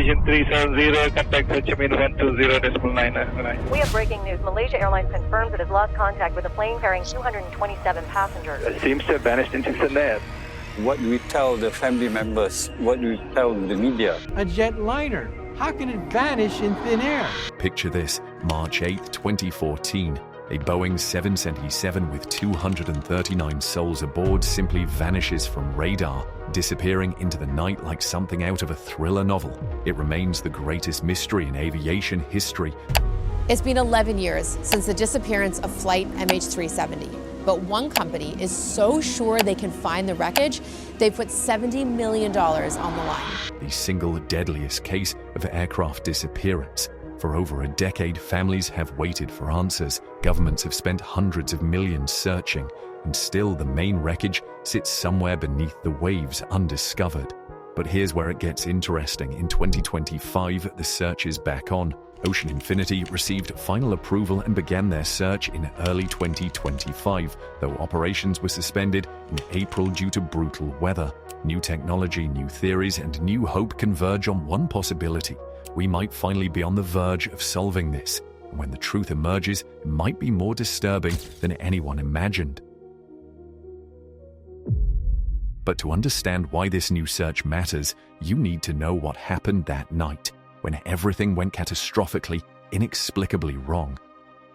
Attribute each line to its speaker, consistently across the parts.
Speaker 1: Malaysian 370, contact Ho Chi Minh 120.9.
Speaker 2: We have breaking news. Malaysia Airlines confirms it has lost contact with a plane carrying 227 passengers.
Speaker 1: It seems to have vanished into thin air.
Speaker 3: What do we tell the family members? What do we tell the media?
Speaker 4: A jetliner. How can it vanish in thin air?
Speaker 5: Picture this, March 8, 2014. A Boeing 777 with 239 souls aboard simply vanishes from radar, disappearing into the night like something out of a thriller novel. It remains the greatest mystery in aviation history.
Speaker 6: It's been 11 years since the disappearance of flight MH370. But one company is so sure they can find the wreckage, they put $70 million on the line.
Speaker 5: The single deadliest case of aircraft disappearance. For over a decade, families have waited for answers. Governments have spent hundreds of millions searching, and still the main wreckage sits somewhere beneath the waves undiscovered. But here's where it gets interesting. In 2025, the search is back on. Ocean Infinity received final approval and began their search in early 2025, though operations were suspended in April due to brutal weather. New technology, new theories, and new hope converge on one possibility. We might finally be on the verge of solving this, and when the truth emerges, it might be more disturbing than anyone imagined. But to understand why this new search matters, you need to know what happened that night, when everything went catastrophically, inexplicably wrong.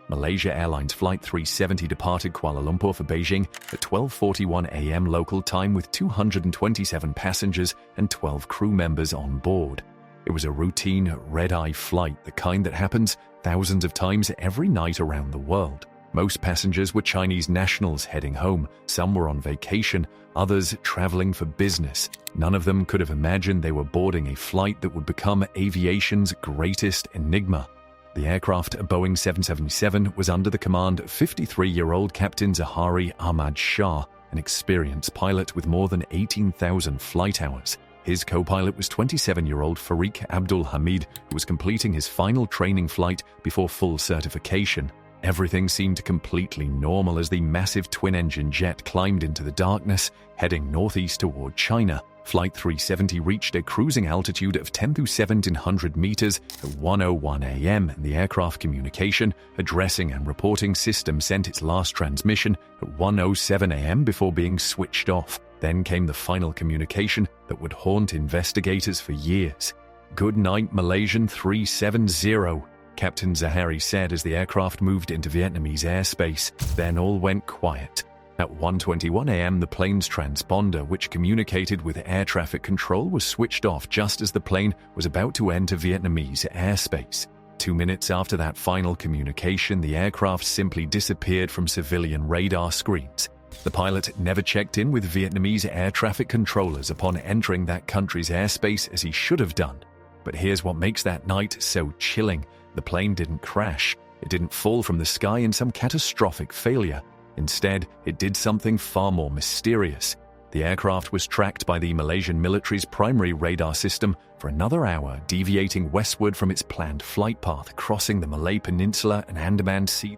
Speaker 5: Malaysia Airlines Flight 370 departed Kuala Lumpur for Beijing at 12:41 a.m. local time with 227 passengers and 12 crew members on board. It was a routine red-eye flight, the kind that happens thousands of times every night around the world. Most passengers were Chinese nationals heading home. Some were on vacation, others traveling for business. None of them could have imagined they were boarding a flight that would become aviation's greatest enigma. The aircraft, a Boeing 777, was under the command of 53-year-old Captain Zahari Ahmad Shah, an experienced pilot with more than 18,000 flight hours. His co-pilot was 27-year-old Farik Abdul Hamid, who was completing his final training flight before full certification. Everything seemed completely normal as the massive twin-engine jet climbed into the darkness, heading northeast toward China. Flight 370 reached a cruising altitude of 10,700 meters at 1:01 a.m. and the aircraft communication, addressing and reporting system sent its last transmission at 1:07 a.m. before being switched off. Then came the final communication that would haunt investigators for years. "Good night, Malaysian 370, Captain Zahari said as the aircraft moved into Vietnamese airspace. Then all went quiet. At 1:21 a.m., the plane's transponder, which communicated with air traffic control, was switched off just as the plane was about to enter Vietnamese airspace. 2 minutes after that final communication, the aircraft simply disappeared from civilian radar screens. The pilot never checked in with Vietnamese air traffic controllers upon entering that country's airspace as he should have done. But here's what makes that night so chilling. The plane didn't crash. It didn't fall from the sky in some catastrophic failure. Instead, it did something far more mysterious. The aircraft was tracked by the Malaysian military's primary radar system for another hour, deviating westward from its planned flight path, crossing the Malay Peninsula and Andaman Sea.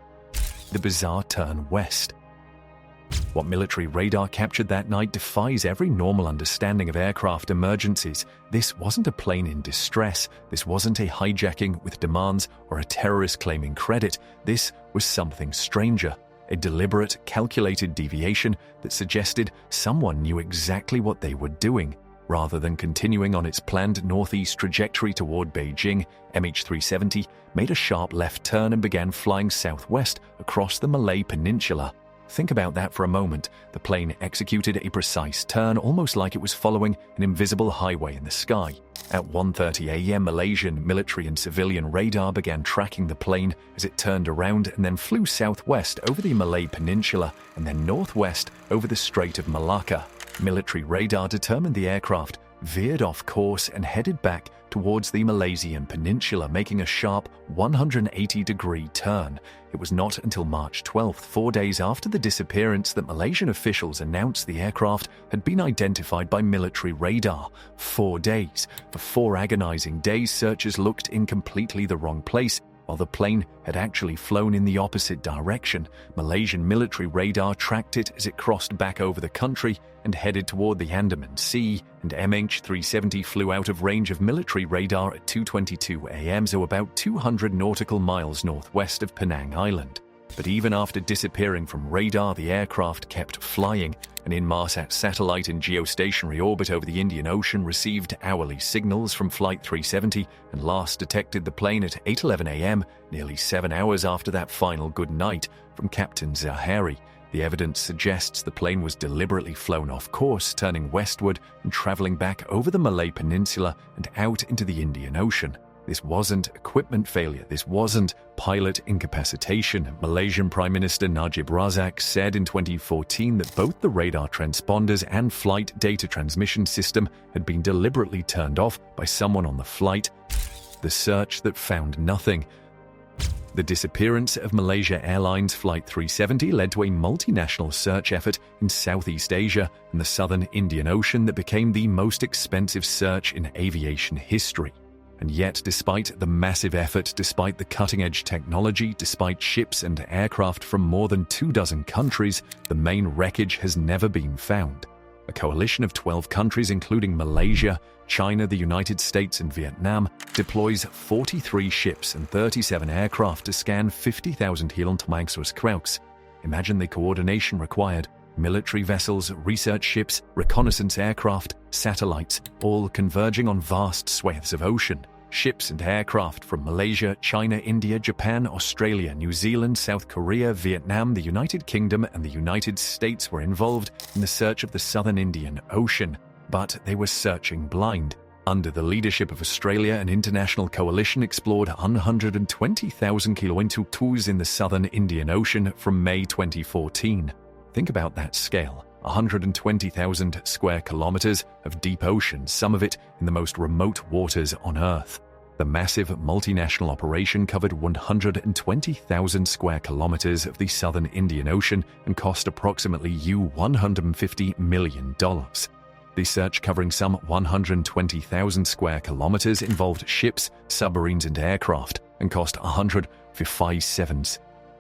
Speaker 5: The bizarre turn west. What military radar captured that night defies every normal understanding of aircraft emergencies. This wasn't a plane in distress. This wasn't a hijacking with demands or a terrorist claiming credit. This was something stranger. A deliberate, calculated deviation that suggested someone knew exactly what they were doing. Rather than continuing on its planned northeast trajectory toward Beijing, MH370 made a sharp left turn and began flying southwest across the Malay Peninsula. Think about that for a moment. The plane executed a precise turn, almost like it was following an invisible highway in the sky. At 1:30 a.m., Malaysian military and civilian radar began tracking the plane as it turned around and then flew southwest over the Malay Peninsula and then northwest over the Strait of Malacca. Military radar determined the aircraft veered off course and headed back towards the Malaysian peninsula, making a sharp 180-degree turn. It was not until March 12th, 4 days after the disappearance, that Malaysian officials announced the aircraft had been identified by military radar. 4 days. For 4 agonizing days, searchers looked in completely the wrong place while the plane had actually flown in the opposite direction. Malaysian military radar tracked it as it crossed back over the country and headed toward the Andaman Sea, and MH370 flew out of range of military radar at 2:22 a.m., so about 200 nautical miles northwest of Penang Island. But even after disappearing from radar, the aircraft kept flying. An Inmarsat satellite in geostationary orbit over the Indian Ocean received hourly signals from Flight 370 and last detected the plane at 8:11 a.m., nearly 7 hours after that final good night from Captain Zahari. The evidence suggests the plane was deliberately flown off course, turning westward and traveling back over the Malay Peninsula and out into the Indian Ocean. This wasn't equipment failure. This wasn't pilot incapacitation. Malaysian Prime Minister Najib Razak said in 2014 that both the radar transponders and flight data transmission system had been deliberately turned off by someone on the flight. The search that found nothing. The disappearance of Malaysia Airlines Flight 370 led to a multinational search effort in Southeast Asia and the southern Indian Ocean that became the most expensive search in aviation history. And yet, despite the massive effort, despite the cutting-edge technology, despite ships and aircraft from more than 24 countries, the main wreckage has never been found. A coalition of 12 countries, including Malaysia, China, the United States, and Vietnam, deploys 43 ships and 37 aircraft to scan 50,000 km². Imagine the coordination required. Military vessels, research ships, reconnaissance aircraft, satellites, all converging on vast swathes of ocean. Ships and aircraft from Malaysia, China, India, Japan, Australia, New Zealand, South Korea, Vietnam, the United Kingdom, and the United States were involved in the search of the southern Indian Ocean. But they were searching blind. Under the leadership of Australia, an international coalition explored 120,000 km² in the southern Indian Ocean from May 2014. Think about that scale. 120,000 square kilometers of deep ocean, some of it in the most remote waters on Earth. The massive multinational operation covered 120,000 square kilometers of the southern Indian Ocean and cost approximately $150 million. The search, covering some 120,000 square kilometers, involved ships, submarines, and aircraft, and cost 157.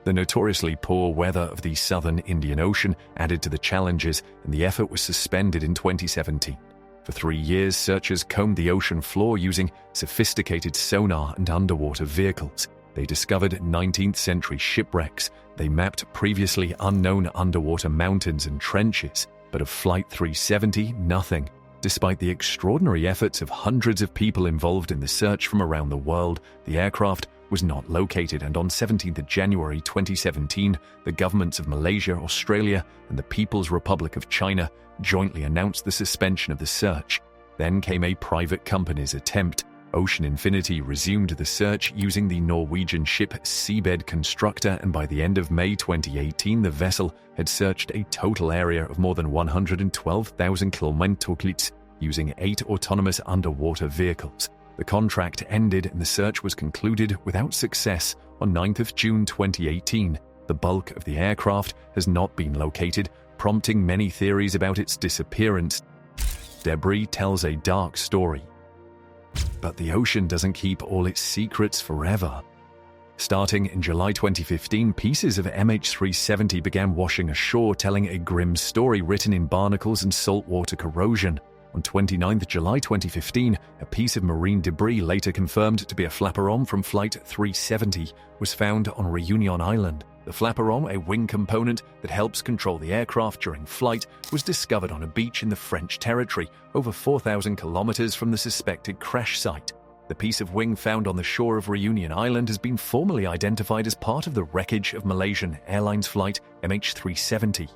Speaker 5: The notoriously poor weather of the southern Indian Ocean added to the challenges, and the effort was suspended in 2017. For 3 years, searchers combed the ocean floor using sophisticated sonar and underwater vehicles. They discovered 19th-century shipwrecks. They mapped previously unknown underwater mountains and trenches. But of Flight 370, nothing. Despite the extraordinary efforts of hundreds of people involved in the search from around the world, the aircraft was not located, and on 17th January 2017, the governments of Malaysia, Australia, and the People's Republic of China jointly announced the suspension of the search. Then came a private company's attempt. Ocean Infinity resumed the search using the Norwegian ship Seabed Constructor, and by the end of May 2018, the vessel had searched a total area of more than 112,000 km² using 8 autonomous underwater vehicles. The contract ended and the search was concluded without success on 9th of June 2018. The bulk of the aircraft has not been located, prompting many theories about its disappearance. Debris tells a dark story. But the ocean doesn't keep all its secrets forever. Starting in July 2015, pieces of MH370 began washing ashore, telling a grim story written in barnacles and saltwater corrosion. On 29th July 2015, a piece of marine debris, later confirmed to be a flaperon from Flight 370, was found on Reunion Island. The flaperon, a wing component that helps control the aircraft during flight, was discovered on a beach in the French territory, over 4,000 kilometers from the suspected crash site. The piece of wing found on the shore of Reunion Island has been formally identified as part of the wreckage of Malaysian Airlines flight MH370.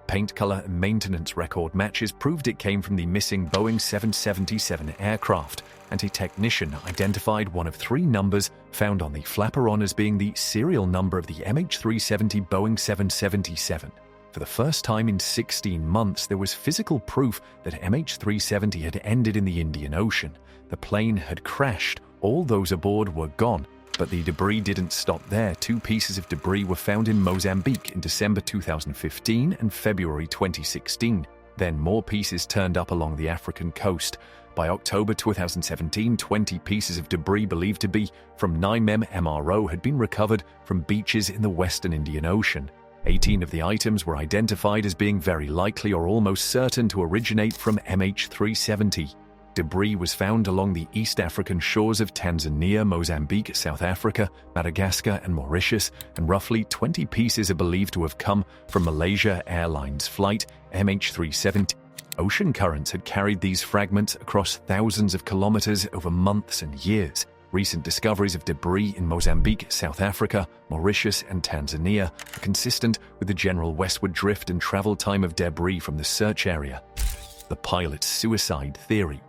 Speaker 5: Paint color and maintenance record matches proved it came from the missing Boeing 777 aircraft, and a technician identified one of 3 numbers found on the flaperon as being the serial number of the MH370 Boeing 777. For the first time in 16 months, there was physical proof that MH370 had ended in the Indian Ocean. The plane had crashed, all those aboard were gone. But the debris didn't stop there. 2 pieces of debris were found in Mozambique in December 2015 and February 2016. Then more pieces turned up along the African coast. By October 2017, 20 pieces of debris believed to be from 9mm MRO had been recovered from beaches in the Western Indian Ocean. 18 of the items were identified as being very likely or almost certain to originate from MH370. Debris was found along the East African shores of Tanzania, Mozambique, South Africa, Madagascar, and Mauritius, and roughly 20 pieces are believed to have come from Malaysia Airlines flight MH370. Ocean currents had carried these fragments across thousands of kilometers over months and years. Recent discoveries of debris in Mozambique, South Africa, Mauritius, and Tanzania are consistent with the general westward drift and travel time of debris from the search area. The pilot's suicide theory.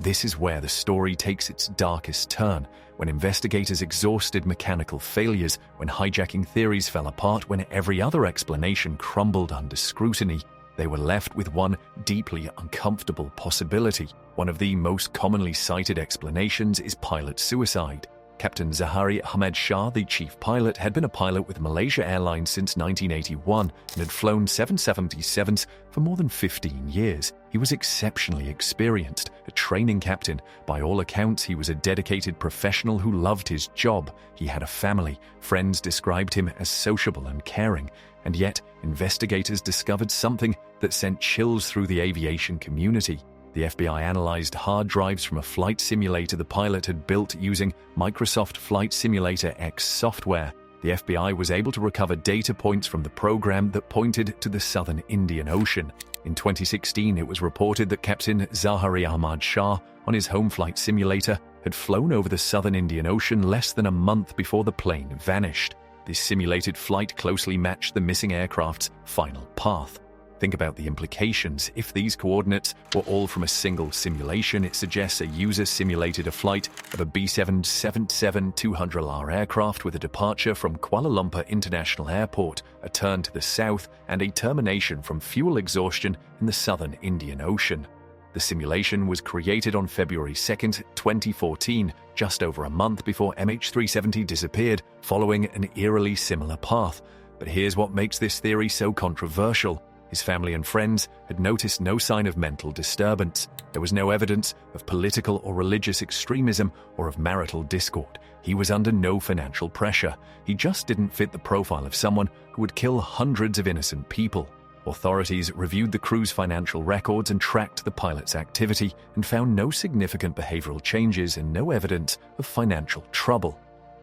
Speaker 5: This is where the story takes its darkest turn, when investigators exhausted mechanical failures, when hijacking theories fell apart, when every other explanation crumbled under scrutiny. They were left with one deeply uncomfortable possibility. One of the most commonly cited explanations is pilot suicide. Captain Zahari Ahmed Shah, the chief pilot, had been a pilot with Malaysia Airlines since 1981 and had flown 777s for more than 15 years. He was exceptionally experienced, a training captain. By all accounts, he was a dedicated professional who loved his job. He had a family. Friends described him as sociable and caring. And yet, investigators discovered something that sent chills through the aviation community. The FBI analyzed hard drives from a flight simulator the pilot had built using Microsoft Flight Simulator X software. The FBI was able to recover data points from the program that pointed to the southern Indian Ocean. In 2016, it was reported that Captain Zahari Ahmad Shah, on his home flight simulator, had flown over the southern Indian Ocean less than a month before the plane vanished. This simulated flight closely matched the missing aircraft's final path. Think about the implications. If these coordinates were all from a single simulation, it suggests a user simulated a flight of a B777-200LR aircraft with a departure from Kuala Lumpur International Airport, a turn to the south, and a termination from fuel exhaustion in the southern Indian Ocean. The simulation was created on February 2, 2014, just over a month before MH370 disappeared, following an eerily similar path. But here's what makes this theory so controversial. His family and friends had noticed no sign of mental disturbance. There was no evidence of political or religious extremism or of marital discord. He was under no financial pressure. He just didn't fit the profile of someone who would kill hundreds of innocent people. Authorities reviewed the crew's financial records and tracked the pilot's activity and found no significant behavioral changes and no evidence of financial trouble.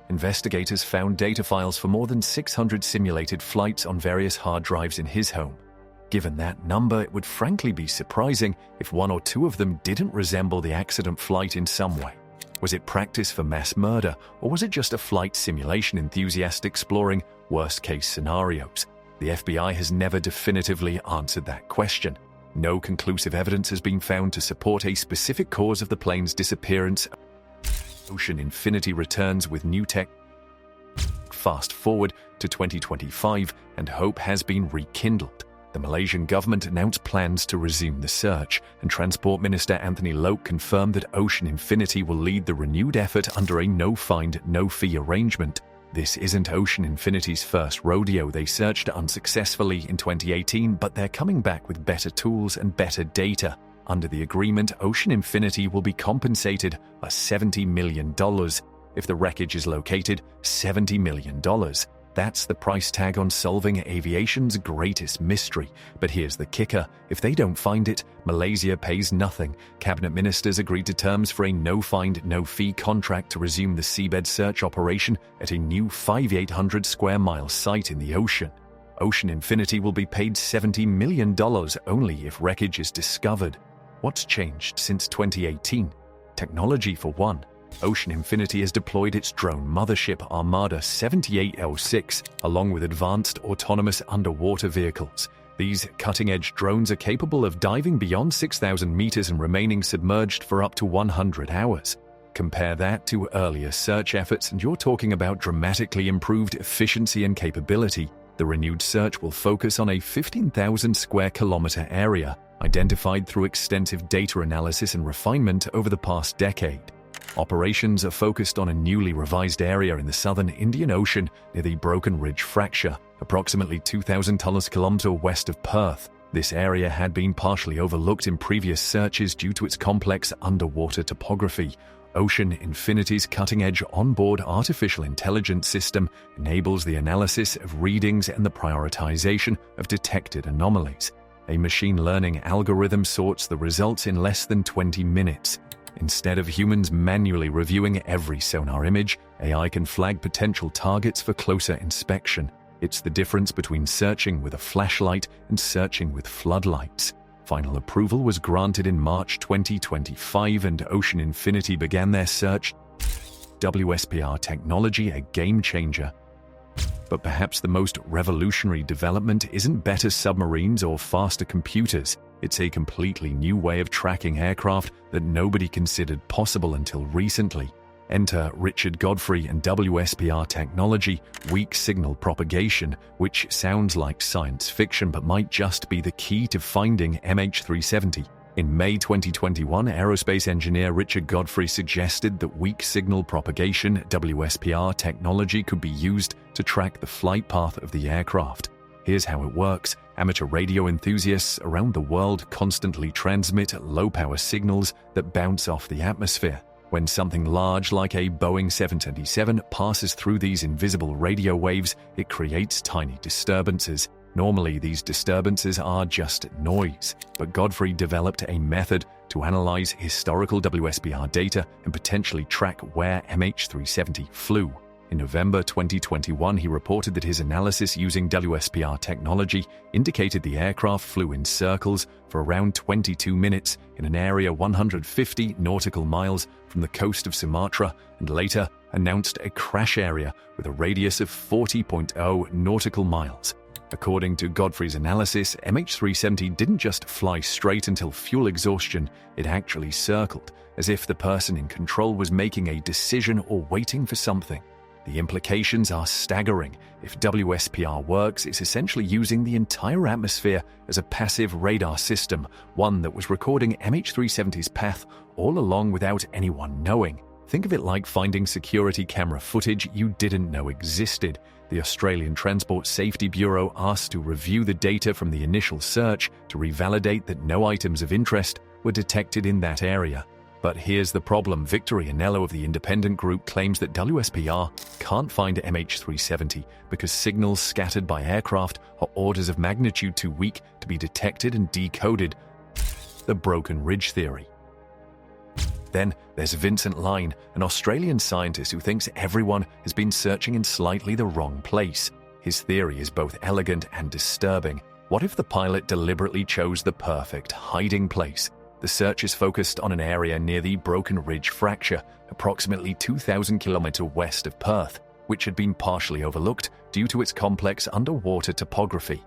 Speaker 5: Investigators found data files for more than 600 simulated flights on various hard drives in his home. Given that number, it would frankly be surprising if one or two of them didn't resemble the accident flight in some way. Was it practice for mass murder, or was it just a flight simulation enthusiast exploring worst-case scenarios? The FBI has never definitively answered that question. No conclusive evidence has been found to support a specific cause of the plane's disappearance. Ocean Infinity returns with new tech. Fast forward to 2025, and hope has been rekindled. The Malaysian government announced plans to resume the search, and Transport Minister Anthony Loke confirmed that Ocean Infinity will lead the renewed effort under a no-find, no-fee arrangement. This isn't Ocean Infinity's first rodeo. They searched unsuccessfully in 2018, but they're coming back with better tools and better data. Under the agreement, Ocean Infinity will be compensated by $70 million. If the wreckage is located, $70 million. That's the price tag on solving aviation's greatest mystery. But here's the kicker. If they don't find it, Malaysia pays nothing. Cabinet ministers agreed to terms for a no-find, no-fee contract to resume the seabed search operation at a new 5,800 square mile site in the ocean. Ocean Infinity will be paid $70 million only if wreckage is discovered. What's changed since 2018? Technology for one. Ocean Infinity has deployed its drone mothership Armada 78L6 along with advanced autonomous underwater vehicles. These cutting-edge drones are capable of diving beyond 6,000 meters and remaining submerged for up to 100 hours. Compare that to earlier search efforts and you're talking about dramatically improved efficiency and capability. The renewed search will focus on a 15,000 square kilometer area, identified through extensive data analysis and refinement over the past decade. Operations are focused on a newly revised area in the southern Indian Ocean near the Broken Ridge Fracture, approximately 2,000 kilometers west of Perth. This area had been partially overlooked in previous searches due to its complex underwater topography. Ocean Infinity's cutting-edge onboard artificial intelligence system enables the analysis of readings and the prioritization of detected anomalies. A machine learning algorithm sorts the results in less than 20 minutes. Instead of humans manually reviewing every sonar image, AI can flag potential targets for closer inspection. It's the difference between searching with a flashlight and searching with floodlights. Final approval was granted in March 2025 and Ocean Infinity began their search. WSPR technology, a game changer. But perhaps the most revolutionary development isn't better submarines or faster computers. It's a completely new way of tracking aircraft that nobody considered possible until recently. Enter Richard Godfrey and WSPR technology, weak signal propagation, which sounds like science fiction but might just be the key to finding MH370. In May 2021, aerospace engineer Richard Godfrey suggested that weak signal propagation WSPR technology could be used to track the flight path of the aircraft. Here's how it works. Amateur radio enthusiasts around the world constantly transmit low-power signals that bounce off the atmosphere. When something large like a Boeing 727 passes through these invisible radio waves, it creates tiny disturbances. Normally, these disturbances are just noise, but Godfrey developed a method to analyze historical WSPR data and potentially track where MH370 flew. In November 2021, he reported that his analysis using WSPR technology indicated the aircraft flew in circles for around 22 minutes in an area 150 nautical miles from the coast of Sumatra, and later announced a crash area with a radius of 40.0 nautical miles. According to Godfrey's analysis, MH370 didn't just fly straight until fuel exhaustion, it actually circled, as if the person in control was making a decision or waiting for something. The implications are staggering. If WSPR works, it's essentially using the entire atmosphere as a passive radar system, one that was recording MH370's path all along without anyone knowing. Think of it like finding security camera footage you didn't know existed. The Australian Transport Safety Bureau asked to review the data from the initial search to revalidate that no items of interest were detected in that area. But here's the problem. Victor Iannello of the independent group claims that WSPR can't find MH370 because signals scattered by aircraft are orders of magnitude too weak to be detected and decoded. The broken ridge theory. Then there's Vincent Line, an Australian scientist who thinks everyone has been searching in slightly the wrong place. His theory is both elegant and disturbing. What if the pilot deliberately chose the perfect hiding place? The search is focused on an area near the Broken Ridge Fracture, approximately 2,000 kilometers west of Perth, which had been partially overlooked due to its complex underwater topography.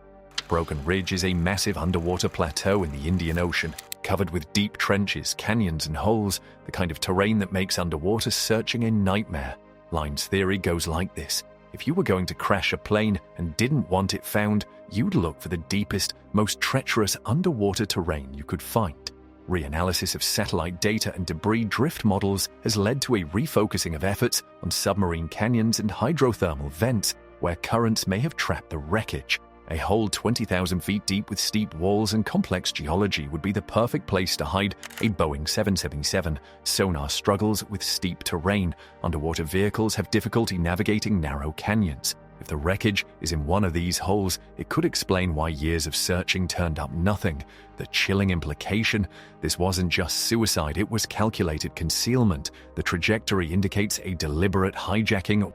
Speaker 5: Broken Ridge is a massive underwater plateau in the Indian Ocean, covered with deep trenches, canyons, and holes, the kind of terrain that makes underwater searching a nightmare. Line's theory goes like this. If you were going to crash a plane and didn't want it found, you'd look for the deepest, most treacherous underwater terrain you could find. Reanalysis of satellite data and debris drift models has led to a refocusing of efforts on submarine canyons and hydrothermal vents where currents may have trapped the wreckage. A hole 20,000 feet deep with steep walls and complex geology would be the perfect place to hide a Boeing 777. Sonar struggles with steep terrain. Underwater vehicles have difficulty navigating narrow canyons. If the wreckage is in one of these holes, it could explain why years of searching turned up nothing. The chilling implication: this wasn't just suicide, it was calculated concealment. The trajectory indicates a deliberate hijacking.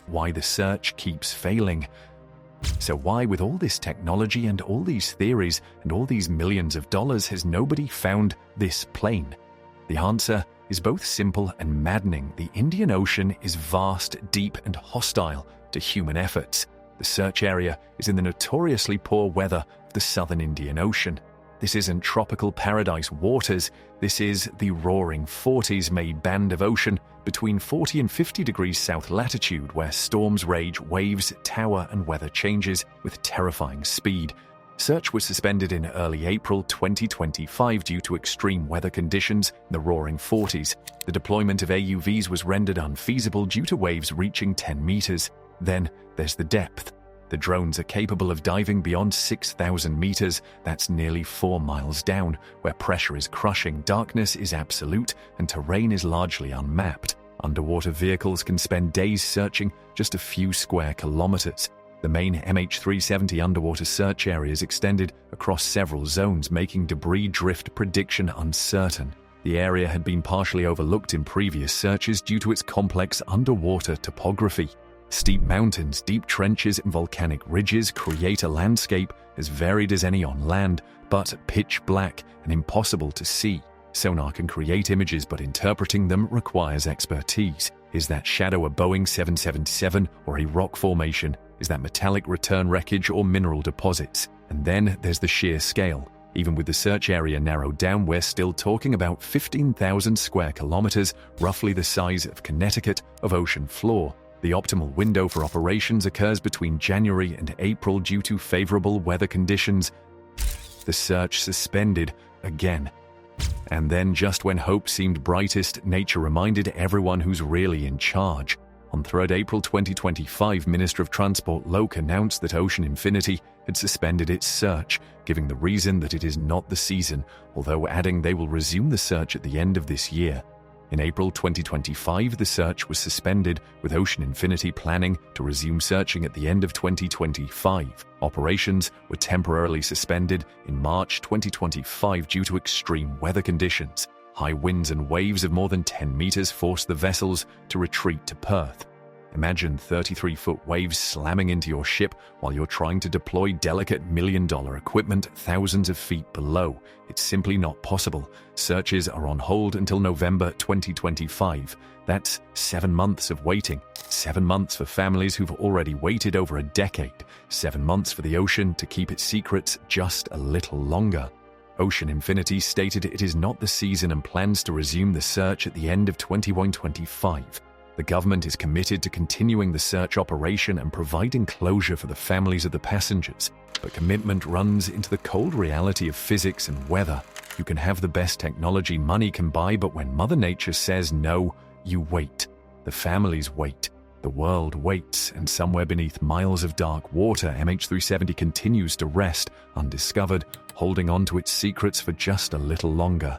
Speaker 5: Why the search keeps failing. So why, with all this technology and all these theories and all these millions of dollars, has nobody found this plane? The answer is both simple and maddening. The Indian Ocean is vast, deep, and hostile to human efforts. The search area is in the notoriously poor weather of the southern Indian Ocean. This isn't tropical paradise waters, this is the roaring 40s-made band of ocean between 40 and 50 degrees south latitude, where storms rage, waves tower, and weather changes with terrifying speed. Search was suspended in early April 2025 due to extreme weather conditions in the roaring 40s. The deployment of AUVs was rendered unfeasible due to waves reaching 10 meters. Then there's the depth. The drones are capable of diving beyond 6,000 meters, that's nearly 4 miles down, where pressure is crushing, darkness is absolute, and terrain is largely unmapped. Underwater vehicles can spend days searching just a few square kilometers. The main MH370 underwater search areas extended across several zones, making debris drift prediction uncertain. The area had been partially overlooked in previous searches due to its complex underwater topography. Steep mountains, deep trenches, and volcanic ridges create a landscape as varied as any on land, but pitch black and impossible to see. Sonar can create images, but interpreting them requires expertise. Is that shadow a Boeing 777 or a rock formation? Is that metallic return wreckage or mineral deposits? And then there's the sheer scale. Even with the search area narrowed down, we're still talking about 15,000 square kilometers, roughly the size of Connecticut, of ocean floor. The optimal window for operations occurs between January and April due to favorable weather conditions. The search suspended again. And then, just when hope seemed brightest, nature reminded everyone who's really in charge. On 3rd April 2025, Minister of Transport Loke announced that Ocean Infinity had suspended its search, giving the reason that it is not the season, although adding they will resume the search at the end of this year. In April 2025, the search was suspended, with Ocean Infinity planning to resume searching at the end of 2025. Operations were temporarily suspended in March 2025 due to extreme weather conditions. High winds and waves of more than 10 meters forced the vessels to retreat to Perth. Imagine 33-foot waves slamming into your ship while you're trying to deploy delicate million-dollar equipment thousands of feet below. It's simply not possible. Searches are on hold until November 2025. That's 7 months of waiting. 7 months for families who've already waited over a decade. 7 months for the ocean to keep its secrets just a little longer. Ocean Infinity stated it is not the season and plans to resume the search at the end of 2025. The government is committed to continuing the search operation and providing closure for the families of the passengers. But commitment runs into the cold reality of physics and weather. You can have the best technology money can buy, but when Mother Nature says no, you wait. The families wait. The world waits, and somewhere beneath miles of dark water, MH370 continues to rest, undiscovered, holding on to its secrets for just a little longer.